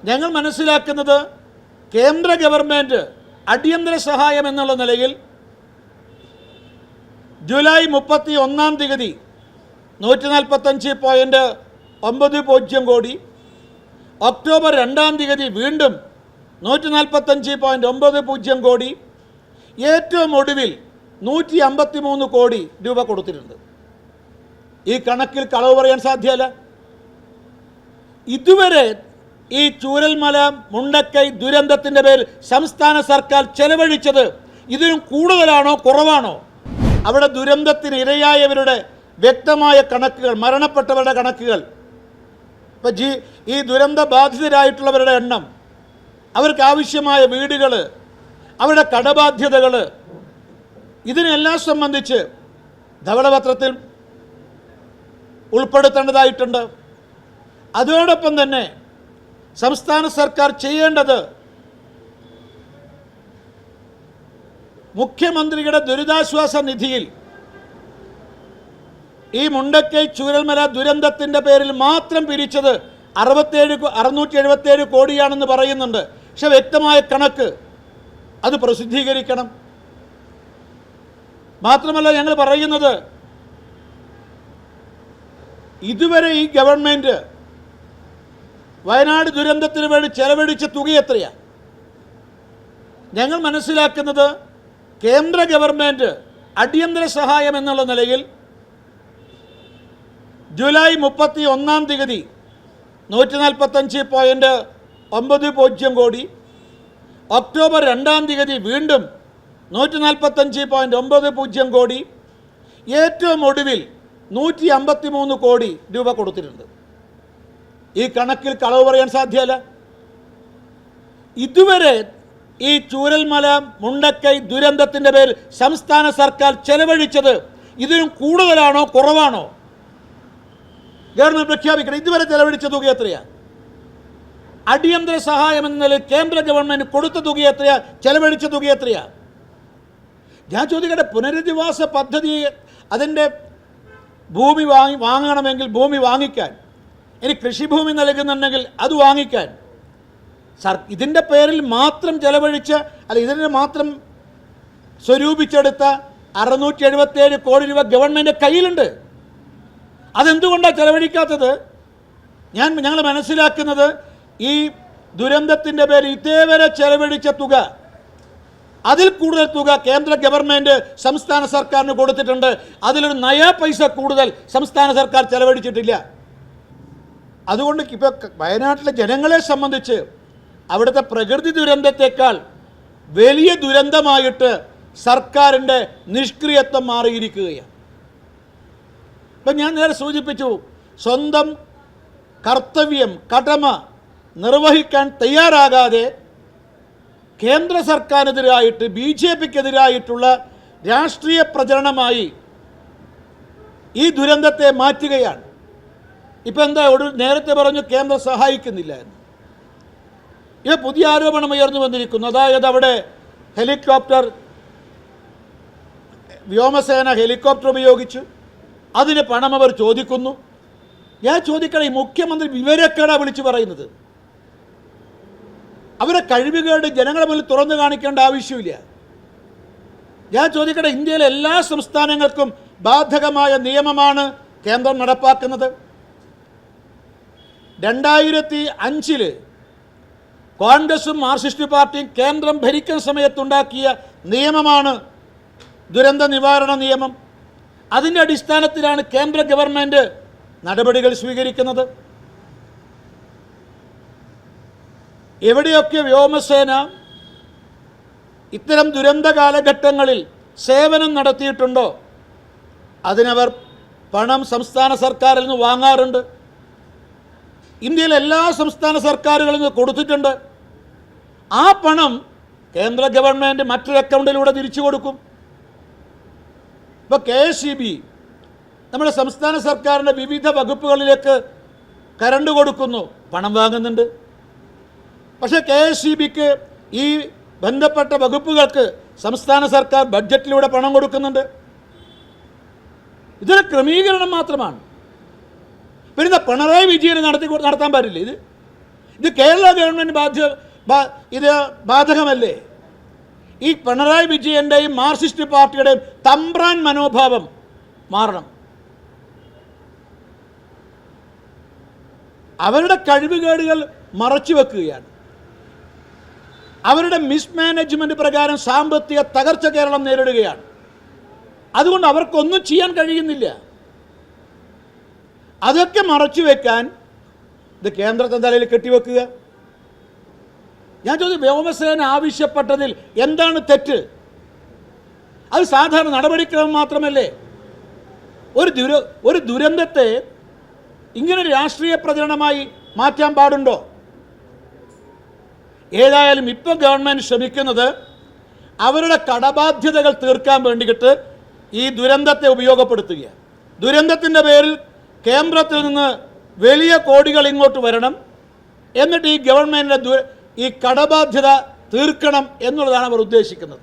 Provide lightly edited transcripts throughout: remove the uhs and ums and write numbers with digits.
ഞങ്ങൾ മനസ്സിലാക്കുന്നത് കേന്ദ്ര ഗവൺമെൻറ് അടിയന്തര സഹായം എന്നുള്ള നിലയിൽ ജൂലൈ 31 145.90 കോടി, ഒക്ടോബർ 2 വീണ്ടും 145.90 കോടി, ഏറ്റവും ഒടുവിൽ 153 കോടി രൂപ കൊടുത്തിട്ടുണ്ട്. ഈ കണക്കിൽ കളവ് പറയാൻ സാധ്യമല്ല. ഇതുവരെ ഈ ചൂരൽമല മുണ്ടക്കൈ ദുരന്തത്തിൻ്റെ പേരിൽ സംസ്ഥാന സർക്കാർ ചെലവഴിച്ചത് ഇതിനും കൂടുതലാണോ കുറവാണോ? അവിടെ ദുരന്തത്തിന് ഇരയായവരുടെ വ്യക്തമായ കണക്കുകൾ, മരണപ്പെട്ടവരുടെ കണക്കുകൾ, ഇപ്പം ഈ ദുരന്ത ബാധിതരായിട്ടുള്ളവരുടെ എണ്ണം, അവർക്ക് ആവശ്യമായ വീടുകൾ, അവരുടെ കടബാധ്യതകൾ, ഇതിനെല്ലാം സംബന്ധിച്ച് ധവളപത്രത്തിൽ ഉൾപ്പെടുത്തേണ്ടതായിട്ടുണ്ട്. അതോടൊപ്പം തന്നെ സംസ്ഥാന സർക്കാർ ചെയ്യേണ്ടത് മുഖ്യമന്ത്രിയുടെ ദുരിതാശ്വാസ നിധിയിൽ ഈ മുണ്ടക്കൈ ചൂരൽമല ദുരന്തത്തിൻ്റെ പേരിൽ മാത്രം പിരിച്ചത് 677 കോടിയാണെന്ന് പറയുന്നുണ്ട്. പക്ഷെ വ്യക്തമായ കണക്ക് അത് പ്രസിദ്ധീകരിക്കണം. മാത്രമല്ല, ഞങ്ങൾ പറയുന്നത് ഇതുവരെ ഈ ഗവൺമെൻറ് വയനാട് ദുരന്തത്തിന് വേണ്ടി ചെലവഴിച്ച തുക എത്രയാണ്? ഞങ്ങൾ മനസ്സിലാക്കുന്നത് കേന്ദ്ര ഗവൺമെൻറ് അടിയന്തര സഹായം എന്നുള്ള നിലയിൽ ജൂലൈ 31 145.90 കോടി, ഒക്ടോബർ 2 വീണ്ടും 145.90 കോടി, ഏറ്റവും ഒടുവിൽ 153 കോടി രൂപ കൊടുത്തിട്ടുണ്ട്. ഈ കണക്കിൽ കളവ് പറയാൻ സാധ്യമല്ല. ഇതുവരെ ഈ ചൂരൽമല മുണ്ടക്കൈ ദുരന്തത്തിൻ്റെ പേരിൽ സംസ്ഥാന സർക്കാർ ചെലവഴിച്ചത് ഇതിനും കൂടുതലാണോ കുറവാണോ? ഗവൺമെൻറ് പ്രഖ്യാപിക്കണം. ഇതുവരെ ചെലവഴിച്ച തുക എത്രയാണ്? അടിയന്തര സഹായം എന്ന നിലയിൽ കേന്ദ്ര ഗവൺമെൻറ് കൊടുത്ത തുക എത്രയാണ്? ചെലവഴിച്ച തുക എത്രയാണ്? ഞാൻ ചോദിക്കട്ടെ, പുനരധിവാസ പദ്ധതി അതിൻ്റെ ഭൂമി വാങ്ങണമെങ്കിൽ ഭൂമി വാങ്ങിക്കാൻ, ഇനി കൃഷിഭൂമി നൽകുന്നുണ്ടെങ്കിൽ അത് വാങ്ങിക്കാൻ ഇതിൻ്റെ പേരിൽ മാത്രം ചെലവഴിച്ച, ഇതിന് മാത്രം സ്വരൂപിച്ചെടുത്ത 677 കോടി രൂപ ഗവൺമെൻറ് കയ്യിലുണ്ട്. അതെന്തുകൊണ്ടാണ് ചെലവഴിക്കാത്തത്? ഞങ്ങൾ മനസ്സിലാക്കുന്നത് ഈ ദുരന്തത്തിൻ്റെ പേരിൽ ഇതേവരെ ചെലവഴിച്ച തുക, അതിൽ കൂടുതൽ തുക കേന്ദ്ര ഗവൺമെൻറ് സംസ്ഥാന സർക്കാരിന് കൊടുത്തിട്ടുണ്ട്. അതിലൊരു നയാ പൈസ കൂടുതൽ സംസ്ഥാന സർക്കാർ ചെലവഴിച്ചിട്ടില്ല. അതുകൊണ്ട് ഇപ്പോൾ വയനാട്ടിലെ ജനങ്ങളെ സംബന്ധിച്ച് അവിടുത്തെ പ്രകൃതി ദുരന്തത്തെക്കാൾ വലിയ ദുരന്തമായിട്ട് സർക്കാരിൻ്റെ നിഷ്ക്രിയത്വം മാറിയിരിക്കുകയാണ്. ഇപ്പം ഞാൻ നേരെ സൂചിപ്പിച്ചു, സ്വന്തം കർത്തവ്യം, കടമ നിർവഹിക്കാൻ തയ്യാറാകാതെ കേന്ദ്ര സർക്കാരിനെതിരായിട്ട് BJPക്കെതിരായിട്ടുള്ള രാഷ്ട്രീയ പ്രചരണമായി ഈ ദുരന്തത്തെ മാറ്റുകയാണ്. ഇപ്പം എന്താ നേരത്തെ പറഞ്ഞു കേന്ദ്രം സഹായിക്കുന്നില്ല എന്ന്. ഇത് പുതിയ ആരോപണം ഉയർന്നു വന്നിരിക്കുന്നു. അതായത് അവിടെ വ്യോമസേന ഹെലികോപ്റ്റർ ഉപയോഗിച്ചു, അതിന് പണം അവർ ചോദിക്കുന്നു. ഞാൻ ചോദിക്കണം, ഈ മുഖ്യമന്ത്രി വിവരക്കേടാ വിളിച്ചു പറയുന്നത്? അവരെ കഴിവുകേട് ജനങ്ങളുടെ മുന്നിൽ തുറന്നു കാണിക്കേണ്ട ആവശ്യമില്ല. ഞാൻ ചോദിക്കട്ടെ, ഇന്ത്യയിലെ എല്ലാ സംസ്ഥാനങ്ങൾക്കും ബാധകമായ നിയമമാണ് കേന്ദ്രം നടപ്പാക്കുന്നത്. 2005 കോൺഗ്രസും മാർക്സിസ്റ്റ് പാർട്ടിയും കേന്ദ്രം ഭരിക്കുന്ന സമയത്തുണ്ടാക്കിയ നിയമമാണ് ദുരന്ത നിവാരണ നിയമം. അതിൻ്റെ അടിസ്ഥാനത്തിലാണ് കേന്ദ്ര ഗവൺമെൻറ് നടപടികൾ സ്വീകരിക്കുന്നത്. എവിടെയൊക്കെ വ്യോമസേന ഇത്തരം ദുരന്ത കാലഘട്ടങ്ങളിൽ സേവനം നടത്തിയിട്ടുണ്ടോ അതിനവർ പണം സംസ്ഥാന സർക്കാരിൽ നിന്ന് വാങ്ങാറുണ്ട്. ഇന്ത്യയിലെ എല്ലാ സംസ്ഥാന സർക്കാരുകളിൽ നിന്ന് കൊടുത്തിട്ടുണ്ട്. ആ പണം കേന്ദ്ര ഗവൺമെൻറ് മറ്റൊരു അക്കൗണ്ടിലൂടെ തിരിച്ചു കൊടുക്കും. ഇപ്പോൾ KSEB നമ്മുടെ സംസ്ഥാന സർക്കാരിൻ്റെ വിവിധ വകുപ്പുകളിലേക്ക് കരണ്ട് കൊടുക്കുന്നു, പണം വാങ്ങുന്നുണ്ട്. പക്ഷേ KSEBക്ക് ഈ ബന്ധപ്പെട്ട വകുപ്പുകൾക്ക് സംസ്ഥാന സർക്കാർ ബഡ്ജറ്റിലൂടെ പണം കൊടുക്കുന്നുണ്ട്. ഇതൊരു ക്രമീകരണം മാത്രമാണ്. പിന്നെ പിണറായി വിജയന് നടത്താൻ പാടില്ല. ഇത് കേരള ഗവൺമെൻറ് ഇത് ബാധകമല്ലേ? ഈ പിണറായി വിജയൻ്റെയും മാർക്സിസ്റ്റ് പാർട്ടിയുടെയും തമ്പ്രാൻ മനോഭാവം മാറണം. അവരുടെ കഴിവുകേടുകൾ മറച്ചു വെക്കുകയാണ്. അവരുടെ മിസ്മാനേജ്മെൻറ്റ് പ്രകാരം സാമ്പത്തിക തകർച്ച കേരളം നേരിടുകയാണ്. അതുകൊണ്ട് അവർക്കൊന്നും ചെയ്യാൻ കഴിയുന്നില്ല. അതൊക്കെ മറച്ചു വെക്കാൻ ഇത് കേന്ദ്രത്തെ തലയിൽ കെട്ടിവെക്കുക. ഞാൻ ചോദിച്ചു, വ്യോമസേന ആവശ്യപ്പെട്ടതിൽ എന്താണ് തെറ്റ്? അത് സാധാരണ നടപടിക്രമം മാത്രമല്ലേ? ഒരു ദുരന്തത്തെ ഇങ്ങനെ രാഷ്ട്രീയ പ്രചരണമായി മാറ്റാൻ പാടുണ്ടോ? ഏതായാലും ഇപ്പോൾ ഗവൺമെൻറ് ശ്രമിക്കുന്നത് അവരുടെ കടബാധ്യതകൾ തീർക്കാൻ വേണ്ടിയിട്ട് ഈ ദുരന്തത്തെ ഉപയോഗപ്പെടുത്തുകയാണ്. ദുരന്തത്തിൻ്റെ പേരിൽ കേന്ദ്രത്തിൽ നിന്ന് വലിയ കോടികൾ ഇങ്ങോട്ട് വരണം, എന്നിട്ട് ഈ ഗവൺമെൻറ്റിൻ്റെ ഈ കടബാധ്യത തീർക്കണം എന്നുള്ളതാണ് അവർ ഉദ്ദേശിക്കുന്നത്.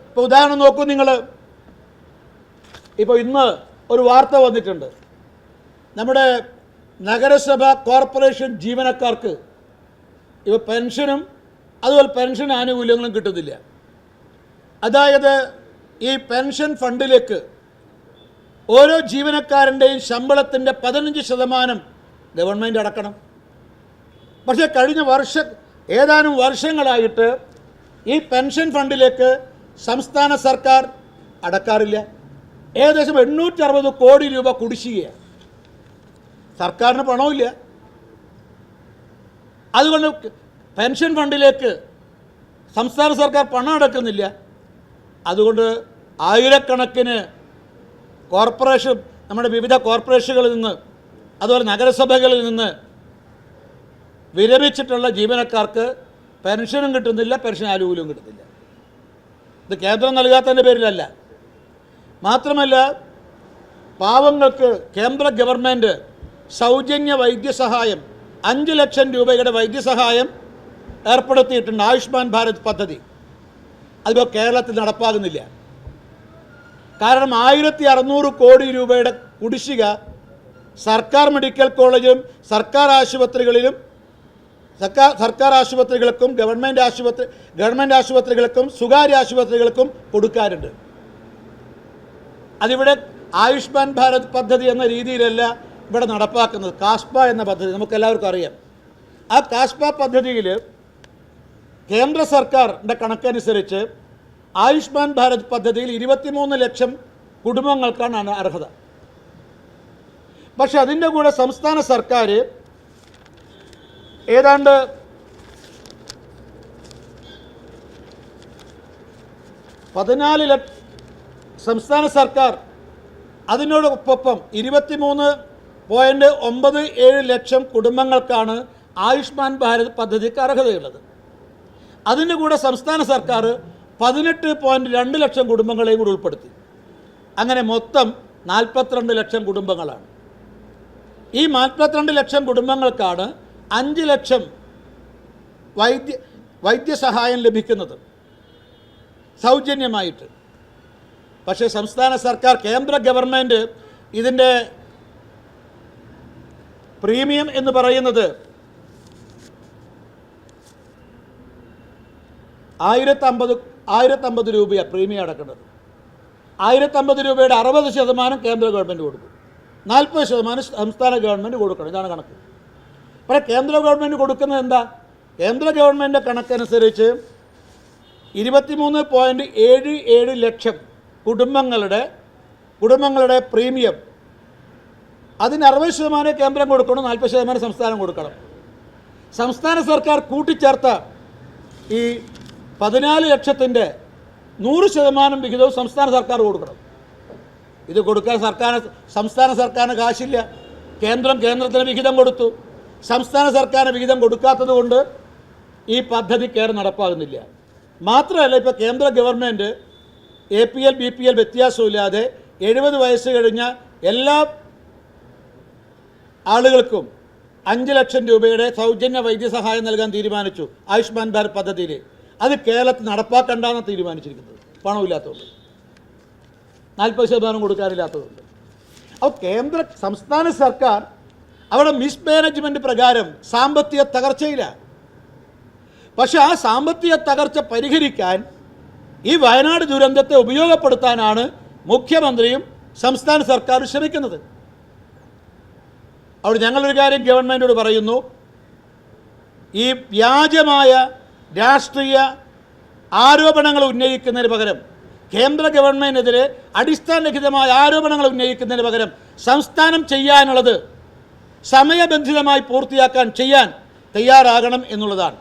ഇപ്പോൾ ഉദാഹരണം നോക്കൂ നിങ്ങൾ. ഇപ്പോൾ ഇന്ന് ഒരു വാർത്ത വന്നിട്ടുണ്ട്. നമ്മുടെ നഗരസഭ കോർപ്പറേഷൻ ജീവനക്കാർക്ക് ഇപ്പോൾ പെൻഷനും അതുപോലെ പെൻഷൻ ആനുകൂല്യങ്ങളും കിട്ടുന്നില്ല. അതായത് ഈ പെൻഷൻ ഫണ്ടിലേക്ക് ഓരോ ജീവനക്കാരൻ്റെയും ശമ്പളത്തിൻ്റെ 15% ഗവൺമെൻറ് അടക്കണം. പക്ഷേ കഴിഞ്ഞ ഏതാനും വർഷങ്ങളായിട്ട് ഈ പെൻഷൻ ഫണ്ടിലേക്ക് സംസ്ഥാന സർക്കാർ അടക്കാറില്ല. ഏകദേശം 860 കോടി രൂപ കുടിശ്ശികയാണ്. സർക്കാരിന് പണമില്ല. അതുകൊണ്ട് പെൻഷൻ ഫണ്ടിലേക്ക് സംസ്ഥാന സർക്കാർ പണം അടക്കുന്നില്ല. അതുകൊണ്ട് ആയിരക്കണക്കിന് കോർപ്പറേഷൻ, നമ്മുടെ വിവിധ കോർപ്പറേഷനുകളിൽ നിന്ന് അതുപോലെ നഗരസഭകളിൽ നിന്ന് വിരമിച്ചിട്ടുള്ള ജീവനക്കാർക്ക് പെൻഷനും കിട്ടുന്നില്ല, പെൻഷൻ ആനുകൂല്യവും കിട്ടുന്നില്ല. ഇത് കേന്ദ്രം നൽകാത്തതിൻ്റെ പേരിലല്ല. മാത്രമല്ല, പാവങ്ങൾക്ക് കേന്ദ്ര ഗവൺമെൻറ് സൗജന്യ വൈദ്യസഹായം 5 ലക്ഷം രൂപയുടെ വൈദ്യസഹായം ഏർപ്പെടുത്തിയിട്ടുണ്ട്. ആയുഷ്മാൻ ഭാരത് പദ്ധതി അതിപ്പോൾ കേരളത്തിൽ നടപ്പാകുന്നില്ല. കാരണം 1600 കോടി രൂപയുടെ കുടിശ്ശിക സർക്കാർ മെഡിക്കൽ കോളേജിലും സർക്കാർ ആശുപത്രികൾക്കും ഗവൺമെൻറ് ആശുപത്രികൾക്കും സ്വകാര്യ ആശുപത്രികൾക്കും കൊടുക്കാറുണ്ട്. അതിവിടെ ആയുഷ്മാൻ ഭാരത് പദ്ധതി എന്ന രീതിയിലല്ല ഇവിടെ നടപ്പാക്കുന്നത്. കാസ്പ എന്ന പദ്ധതി നമുക്കെല്ലാവർക്കും അറിയാം. ആ കാസ്പ പദ്ധതിയിൽ കേന്ദ്ര സർക്കാരിൻ്റെ കണക്കനുസരിച്ച് ആയുഷ്മാൻ ഭാരത് പദ്ധതിയിൽ 23 ലക്ഷം കുടുംബങ്ങൾക്കാണ് അർഹത. പക്ഷെ അതിൻ്റെ കൂടെ സംസ്ഥാന സർക്കാർ ഏതാണ്ട് 14 ലക്ഷം സംസ്ഥാന സർക്കാർ അതിനോടൊപ്പം 23.97 ലക്ഷം കുടുംബങ്ങൾക്കാണ് ആയുഷ്മാൻ ഭാരത് പദ്ധതിക്ക് അർഹതയുള്ളത്. അതിൻ്റെ കൂടെ സംസ്ഥാന സർക്കാർ 18.2 ലക്ഷം കുടുംബങ്ങളെയും കൂടി ഉൾപ്പെടുത്തി. അങ്ങനെ മൊത്തം 42 ലക്ഷം കുടുംബങ്ങളാണ്. ഈ 42 ലക്ഷം കുടുംബങ്ങൾക്കാണ് 5 ലക്ഷം വൈദ്യസഹായം ലഭിക്കുന്നത് സൗജന്യമായിട്ട്. പക്ഷേ സംസ്ഥാന സർക്കാർ, കേന്ദ്ര ഗവൺമെൻറ് ഇതിൻ്റെ പ്രീമിയം എന്ന് പറയുന്നത് 1050 രൂപയാണ് പ്രീമിയം അടക്കേണ്ടത്. 1050 രൂപയുടെ 60% കേന്ദ്ര ഗവൺമെൻറ് കൊടുക്കും, 40% സംസ്ഥാന ഗവൺമെൻറ് കൊടുക്കണം. ഇതാണ് കണക്ക്. പക്ഷേ കേന്ദ്ര ഗവൺമെൻറ് കൊടുക്കുന്നത് എന്താ? കേന്ദ്ര ഗവൺമെൻറ് കണക്കനുസരിച്ച് 23.77 ലക്ഷം കുടുംബങ്ങളുടെ പ്രീമിയം, അതിന് 60% കേന്ദ്രം കൊടുക്കണം, 40% സംസ്ഥാനം കൊടുക്കണം. സംസ്ഥാന സർക്കാർ കൂട്ടിച്ചേർത്ത ഈ 14 ലക്ഷത്തിൻ്റെ 100% വിഹിതവും സംസ്ഥാന സർക്കാർ കൊടുക്കണം. ഇത് കൊടുക്കാൻ സംസ്ഥാന സർക്കാരിന് കാശില്ല. കേന്ദ്രത്തിന് വിഹിതം കൊടുത്തു. സംസ്ഥാന സർക്കാരിന് വിഹിതം കൊടുക്കാത്തത് കൊണ്ട് ഈ പദ്ധതി നടപ്പാകുന്നില്ല. മാത്രമല്ല, ഇപ്പോൾ കേന്ദ്ര ഗവൺമെൻറ് APL BPL വ്യത്യാസമില്ലാതെ 70 വയസ്സ് കഴിഞ്ഞ എല്ലാ ആളുകൾക്കും 5 ലക്ഷം രൂപയുടെ സൗജന്യ വൈദ്യസഹായം നൽകാൻ തീരുമാനിച്ചു ആയുഷ്മാൻ ഭാരത് പദ്ധതിയിൽ. അത് കേരളത്തിൽ നടപ്പാക്കണ്ടെന്ന് തീരുമാനിച്ചിരിക്കുന്നത്, പണമില്ലാത്തതുകൊണ്ട്, 40% കൊടുക്കാനില്ലാത്തതുകൊണ്ട്. അപ്പോൾ സംസ്ഥാന സർക്കാർ അവിടെ മിസ്മാനേജ്മെൻറ്റ് പ്രകാരം സാമ്പത്തിക തകർച്ചയില്ല. പക്ഷേ ആ സാമ്പത്തിക തകർച്ച പരിഹരിക്കാൻ ഈ വയനാട് ദുരന്തത്തെ ഉപയോഗപ്പെടുത്താനാണ് മുഖ്യമന്ത്രിയും സംസ്ഥാന സർക്കാർ ശ്രമിക്കുന്നത്. അവിടെ ഞങ്ങളൊരു കാര്യം ഗവൺമെൻറ്റോട് പറയുന്നു, ഈ വ്യാജമായ രാഷ്ട്രീയ ആരോപണങ്ങൾ ഉന്നയിക്കുന്നതിന് പകരം, കേന്ദ്ര ഗവൺമെൻറ്റിനെതിരെ അടിസ്ഥാനരഹിതമായ ആരോപണങ്ങൾ ഉന്നയിക്കുന്നതിന് പകരം സംസ്ഥാനം ചെയ്യാനുള്ളത് സമയബന്ധിതമായി പൂർത്തിയാക്കാൻ ചെയ്യാൻ തയ്യാറാകണം എന്നുള്ളതാണ്.